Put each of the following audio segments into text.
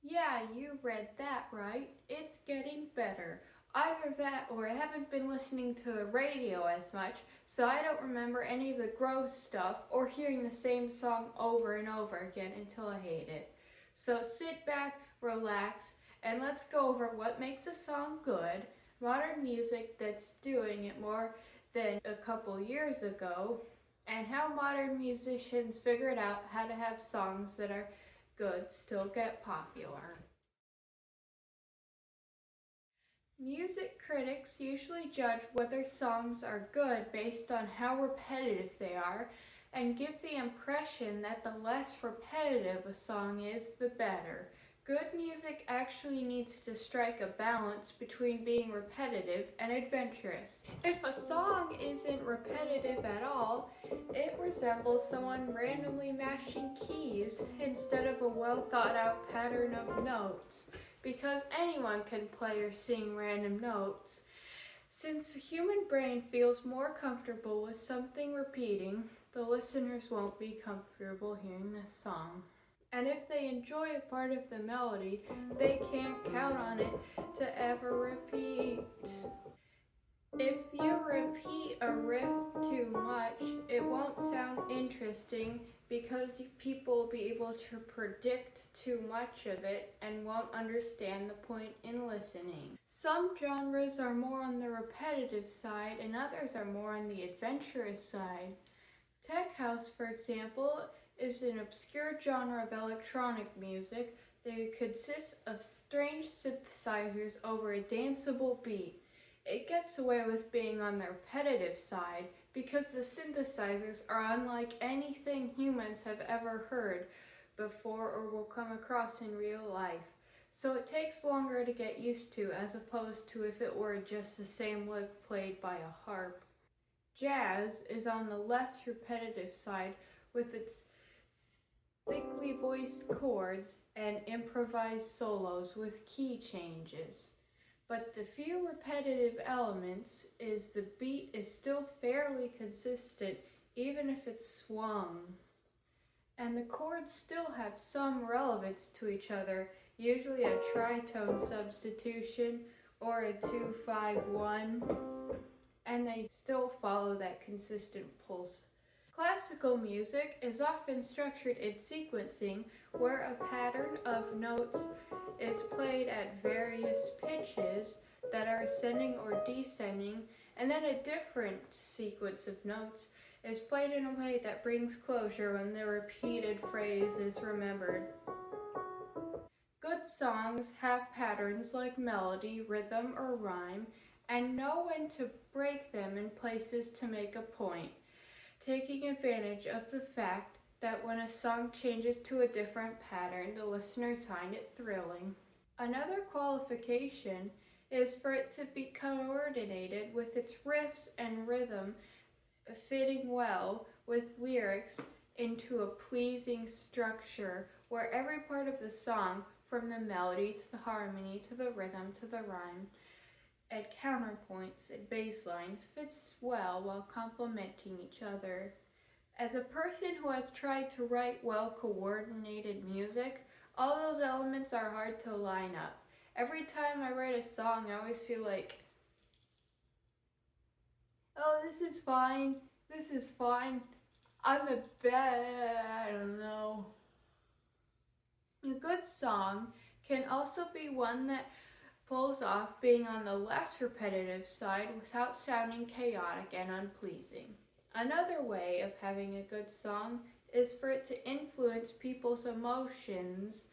Yeah, you read that right. It's getting better. Either that or I haven't been listening to the radio as much, so I don't remember any of the gross stuff or hearing the same song over and over again until I hate it. So sit back, relax, and let's go over what makes a song good, modern music that's doing it more than a couple years ago, and how modern musicians figured out how to have songs that are good still get popular. Music critics usually judge whether songs are good based on how repetitive they are and give the impression that the less repetitive a song is, the better. Good music actually needs to strike a balance between being repetitive and adventurous. If a song isn't repetitive at all, it resembles someone randomly mashing keys instead of a well thought out pattern of notes, because anyone can play or sing random notes. Since the human brain feels more comfortable with something repeating, the listeners won't be comfortable hearing this song. And if they enjoy a part of the melody, they can't count on it to ever repeat. If you repeat a riff too much, it won't sound interesting because people will be able to predict too much of it and won't understand the point in listening. Some genres are more on the repetitive side and others are more on the adventurous side. Tech house, for example, is an obscure genre of electronic music that consists of strange synthesizers over a danceable beat. It gets away with being on the repetitive side because the synthesizers are unlike anything humans have ever heard before or will come across in real life. So it takes longer to get used to as opposed to if it were just the same lick played by a harp. Jazz is on the less repetitive side with its thickly voiced chords and improvised solos with key changes. But the few repetitive elements is the beat is still fairly consistent even if it's swung. And the chords still have some relevance to each other, usually a tritone substitution or a 2-5-1, and they still follow that consistent pulse. Classical music is often structured in sequencing, where a pattern of notes is played at various pitches that are ascending or descending, and then a different sequence of notes is played in a way that brings closure when the repeated phrase is remembered. Good songs have patterns like melody, rhythm, or rhyme, and know when to break them in places to make a point, taking advantage of the fact that when a song changes to a different pattern, the listeners find it thrilling. Another qualification is for it to be coordinated with its riffs and rhythm fitting well with lyrics into a pleasing structure where every part of the song, from the melody to the harmony to the rhythm to the rhyme, at counterpoints and bassline fits well while complementing each other. As a person who has tried to write well-coordinated music, all those elements are hard to line up. Every time I write a song, I always feel like, oh, this is fine, I'm a I don't know. A good song can also be one that pulls off being on the less repetitive side without sounding chaotic and unpleasing. Another way of having a good song is for it to influence people's emotions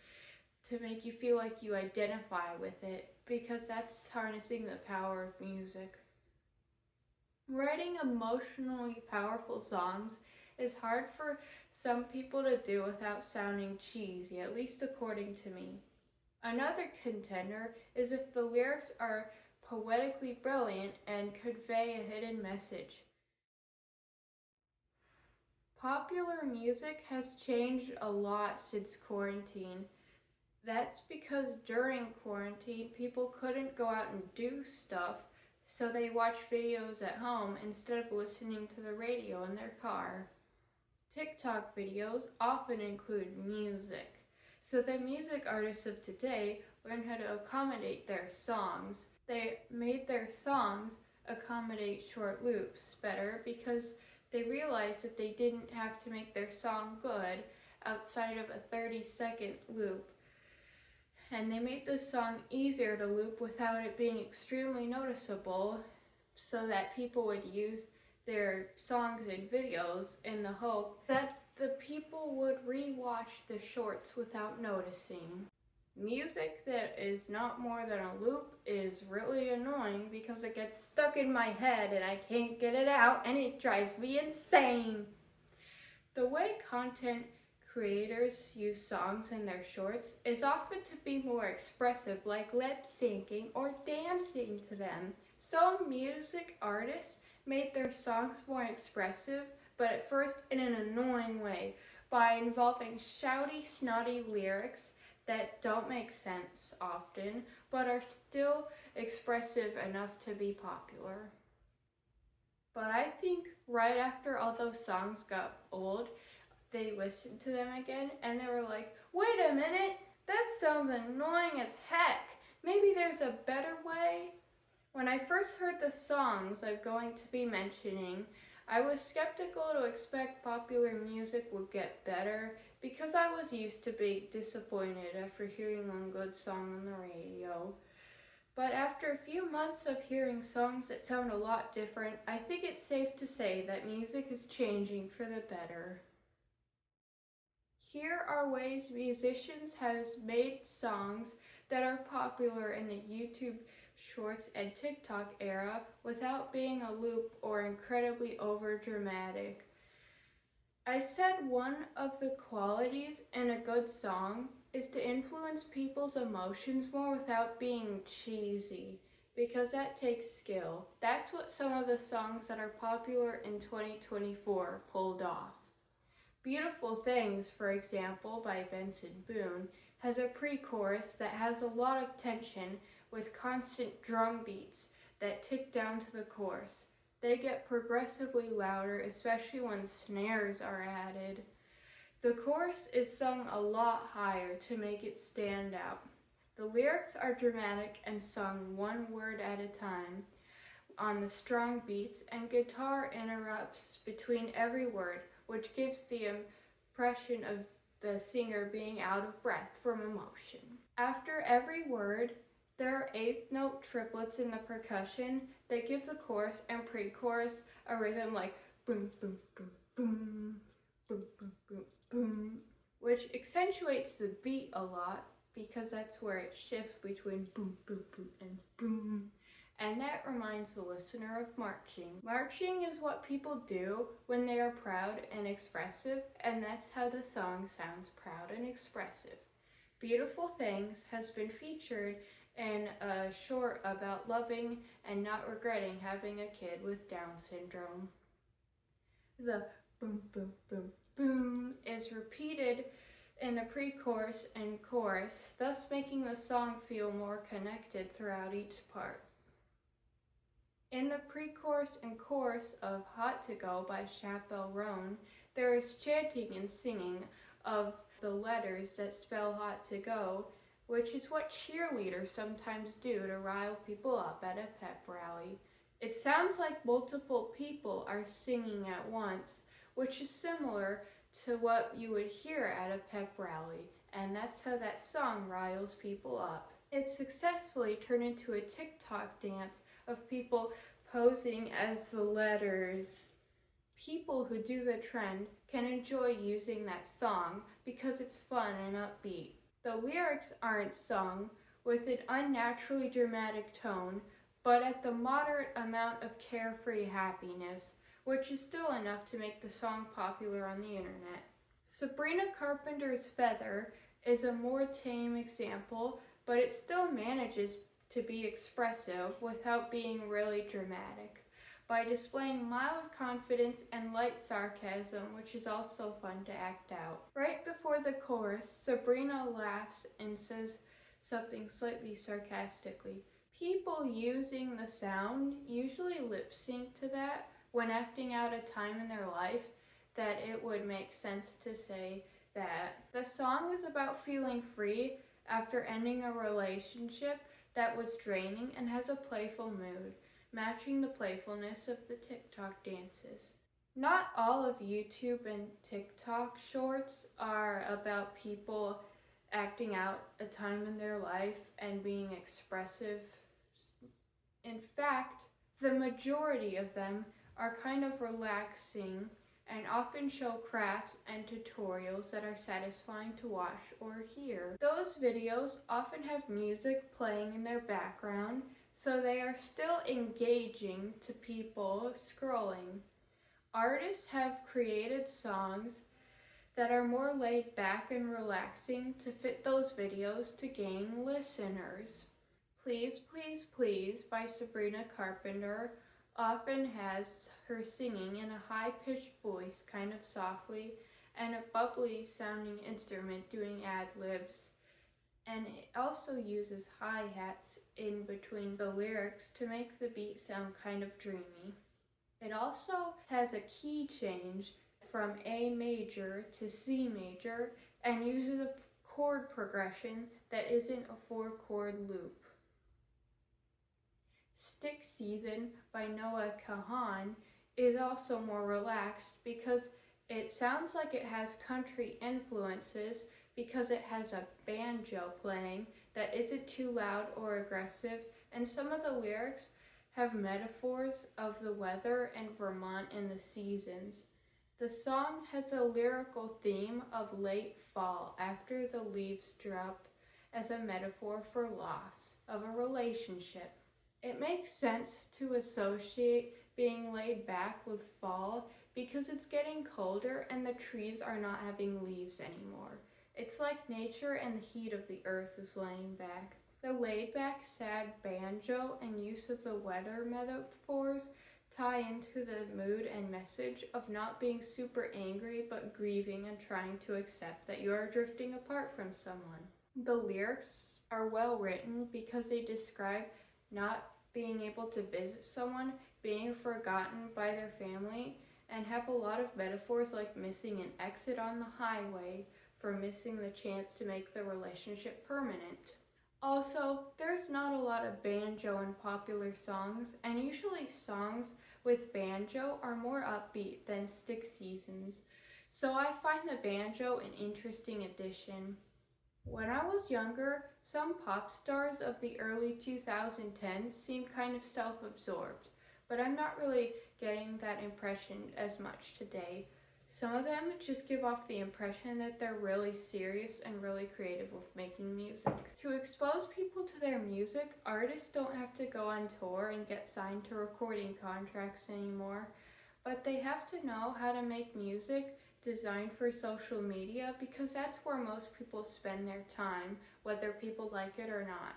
to make you feel like you identify with it, because that's harnessing the power of music. Writing emotionally powerful songs is hard for some people to do without sounding cheesy, at least according to me. Another contender is if the lyrics are poetically brilliant and convey a hidden message. Popular music has changed a lot since quarantine. That's because during quarantine, people couldn't go out and do stuff, so they watched videos at home instead of listening to the radio in their car. TikTok videos often include music, So the music artists of today learned how to accommodate their songs. They made their songs accommodate short loops better because they realized that they didn't have to make their song good outside of a 30-second loop. And they made the song easier to loop without it being extremely noticeable so that people would use their songs in videos in the hope that the people would re-watch the shorts without noticing. Music that is not more than a loop is really annoying because it gets stuck in my head and I can't get it out and it drives me insane. The way content creators use songs in their shorts is often to be more expressive, like lip syncing or dancing to them. Some music artists made their songs more expressive, but at first in an annoying way, by involving shouty, snotty lyrics that don't make sense often, but are still expressive enough to be popular. But I think right after all those songs got old, they listened to them again and they were like, wait a minute, that sounds annoying as heck. Maybe there's a better way? When I first heard the songs I'm going to be mentioning, I was skeptical to expect popular music would get better because I was used to being disappointed after hearing one good song on the radio. But after a few months of hearing songs that sound a lot different, I think it's safe to say that music is changing for the better. Here are ways musicians have made songs that are popular in the YouTube Shorts and TikTok era without being a loop or incredibly overdramatic. I said one of the qualities in a good song is to influence people's emotions more without being cheesy, because that takes skill. That's what some of the songs that are popular in 2024 pulled off. Beautiful Things, for example, by Benson Boone, has a pre-chorus that has a lot of tension with constant drum beats that tick down to the chorus. They get progressively louder, especially when snares are added. The chorus is sung a lot higher to make it stand out. The lyrics are dramatic and sung one word at a time on the strong beats, and guitar interrupts between every word, which gives the impression of the singer being out of breath from emotion. After every word, there are 8-note triplets in the percussion that give the chorus and pre-chorus a rhythm like boom, boom, boom, boom, boom, boom, boom, boom, which accentuates the beat a lot because that's where it shifts between boom, boom, boom, and boom. And that reminds the listener of marching. Marching is what people do when they are proud and expressive, and that's how the song sounds proud and expressive. Beautiful Things has been featured in a short about loving and not regretting having a kid with Down syndrome. The boom, boom, boom, boom is repeated in the pre-chorus and chorus, thus making the song feel more connected throughout each part. In the pre-chorus and chorus of Hot to Go by Chappelle Roan, there is chanting and singing of the letters that spell hot to go, which is what cheerleaders sometimes do to rile people up at a pep rally. It sounds like multiple people are singing at once, which is similar to what you would hear at a pep rally, and that's how that song riles people up. It successfully turned into a TikTok dance of people posing as the letters. People who do the trend can enjoy using that song because it's fun and upbeat. The lyrics aren't sung with an unnaturally dramatic tone, but at the moderate amount of carefree happiness, which is still enough to make the song popular on the internet. Sabrina Carpenter's Feather is a more tame example, but it still manages to be expressive without being really dramatic, by displaying mild confidence and light sarcasm, which is also fun to act out. Right before the chorus, Sabrina laughs and says something slightly sarcastically. People using the sound usually lip sync to that when acting out a time in their life that it would make sense to say that. The song is about feeling free after ending a relationship that was draining and has a playful mood, matching the playfulness of the TikTok dances. Not all of YouTube and TikTok shorts are about people acting out a time in their life and being expressive. In fact, the majority of them are kind of relaxing and often show crafts and tutorials that are satisfying to watch or hear. Those videos often have music playing in their background, so they are still engaging to people scrolling. Artists have created songs that are more laid back and relaxing to fit those videos to gain listeners. Please, Please, Please by Sabrina Carpenter often has her singing in a high-pitched voice, kind of softly, and a bubbly sounding instrument doing ad-libs. And it also uses hi-hats in between the lyrics to make the beat sound kind of dreamy. It also has a key change from A major to C major and uses a chord progression that isn't a 4-chord loop. Stick Season by Noah Kahan is also more relaxed because it sounds like it has country influences because it has a banjo playing that isn't too loud or aggressive, and some of the lyrics have metaphors of the weather and Vermont and the seasons. The song has a lyrical theme of late fall after the leaves drop as a metaphor for loss of a relationship. It makes sense to associate being laid back with fall because it's getting colder and the trees are not having leaves anymore. It's like nature and the heat of the earth is laying back. The laid-back, sad banjo and use of the weather metaphors tie into the mood and message of not being super angry but grieving and trying to accept that you are drifting apart from someone. The lyrics are well written because they describe not being able to visit someone, being forgotten by their family, and have a lot of metaphors like missing an exit on the highway for missing the chance to make the relationship permanent. Also, there's not a lot of banjo in popular songs, and usually songs with banjo are more upbeat than Stick Seasons, so I find the banjo an interesting addition. When I was younger, some pop stars of the early 2010s seemed kind of self-absorbed, but I'm not really getting that impression as much today. Some of them just give off the impression that they're really serious and really creative with making music. To expose people to their music, artists don't have to go on tour and get signed to recording contracts anymore, but they have to know how to make music designed for social media because that's where most people spend their time, whether people like it or not.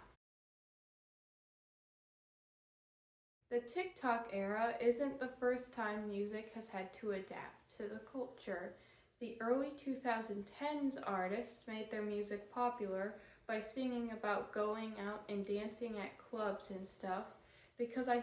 The TikTok era isn't the first time music has had to adapt to the culture. The early 2010s artists made their music popular by singing about going out and dancing at clubs and stuff, because I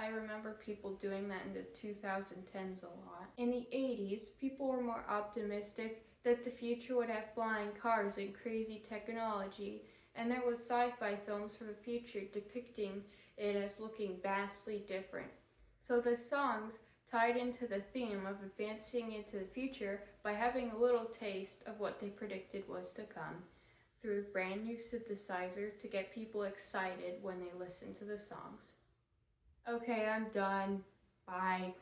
remember people doing that in the 2010s a lot. In the 80s, people were more optimistic that the future would have flying cars and crazy technology, and there was sci-fi films for the future depicting it as looking vastly different. So the songs tied into the theme of advancing into the future by having a little taste of what they predicted was to come through brand new synthesizers to get people excited when they listen to the songs. Okay, I'm done. Bye.